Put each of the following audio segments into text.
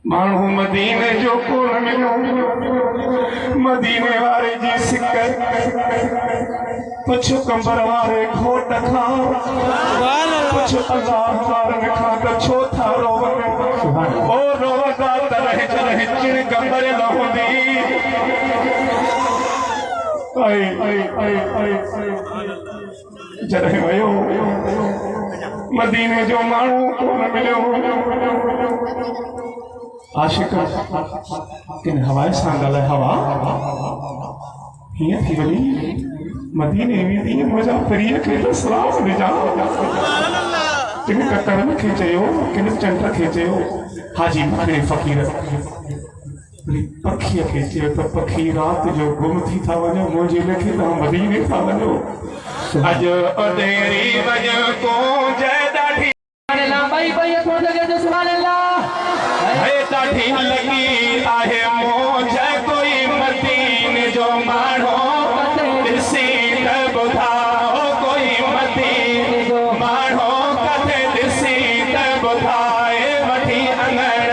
मानू मदीने जो कोन मिलो मदीने वारे जी सिकर कुछ कंबर वारे घोट खाओ कुछ अल्लाह वारे खा तो छोथा रो ओ रोदा तरह तरह चिन कंबर लहोंदी आई आई आई आई जरे वयो मदीने जो मानू कोन मिलो आशिक किन हवाए सां ॻाल्हाए हवा हीअं थी वञी मदीने में दी मुंहिंजा प्रिय खे त सलाम ॾिजां किन ककरनि खे चयो किन चंड खे चयो हाजी माने फ़क़ीर पखीअ खे चयो त पखी राति जो गुम थी था वञो मुंहिंजे लेखे तव्हां मदीने था वञो अॼु अधेरी वञ को जय ॾाढी ॾाढी लगी आहे मौज कोई मदीने जो माण्हू ॾिसी त ॿुधाओ कोई मदीने जो माण्हू किथे ॾिसी त ॿुधाए वठी अङण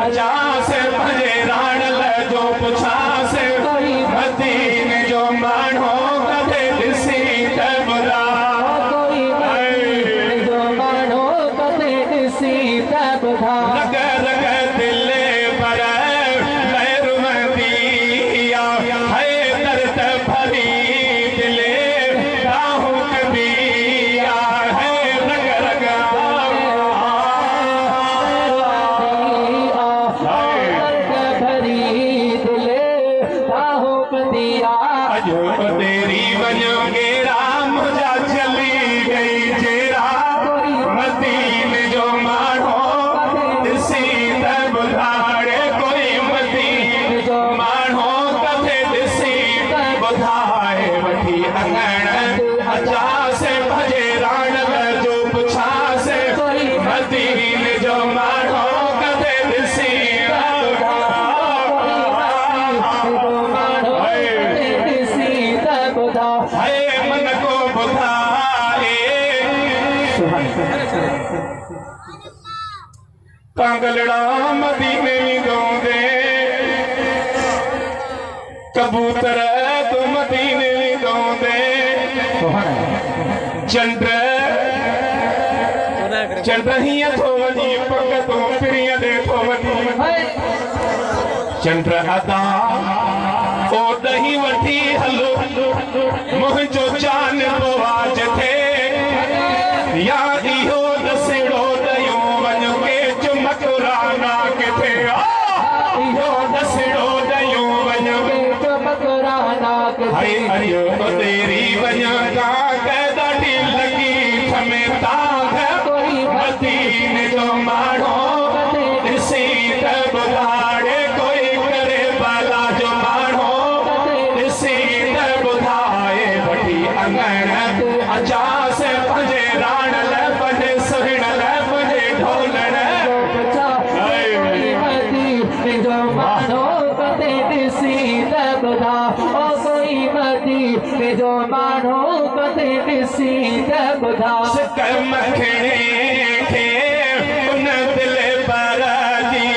अजासे पंहिंजे राणल जो पुछासे मदीने जो माण्हू किथे ॾिसी त ॿुधाओ कोई मदीने जो माण्हू किथे ॾिसी त ॿुधाए कांगलड़ा मदीने गाँदे कबूतर तो मदीने गाँदे चंद्र चंद्र ही थो वञी पग तो पिरीअ दे थो वञी चंद्र अदा ओ दही वठी हलो मुंहिंजो चान आवाज थे या इहो दसिड़ो दयो वञ के चमकराना किथे इहो दसिड़ो दयो वञ के चमकराना किथे अयो तेरी वञ का ॾाढी लगी थमे ताग कोई मदीने जो माण्हू ॾिसी त ॿुधाए कोई करे बाला जो माण्हू ॾिसी त ॿुधाए वठी अङण अचासे पंहिंजे राणल पंहिंजे सुहिणल पंहिंजे ढोलण जो माण्हू कथे ॾिसी त ॿुधा ओ कोई मदीने जो माण्हू कथे ॾिसी त ॿुधा सिक मखणे खे उन दिल पर जी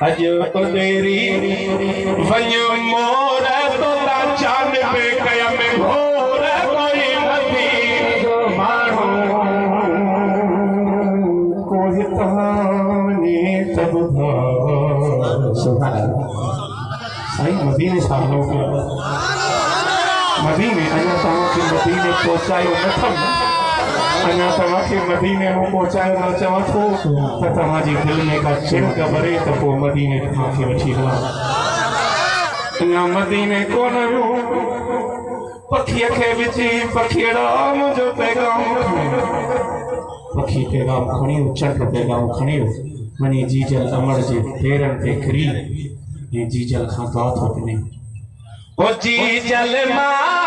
अजो तेरी वञो मोर तो ता चांद पे कयम घोर कोई मदीने जो माण्हू कोई तहानी तब सुभान साईं मदीने साहब मदीने अञा तव्हांखे मदीने पहुचायो नथम अञा तव्हांखे मदीने में पहुचायो न चवां थो त तव्हांजी दिलि में का चिंक भरे त पोइ मदीने तव्हांखे वठी हलां अञा मदीने कोन वियो पखीअ खे विझी पखीअड़ा मुंहिंजो पैगाम पखी पैगाम खणी चंड पैगाम खणी वञी जीजल अमर जे पेरनि ते किरी ऐं जीजल खां दुआ थो ॾिने ओ जीजल मां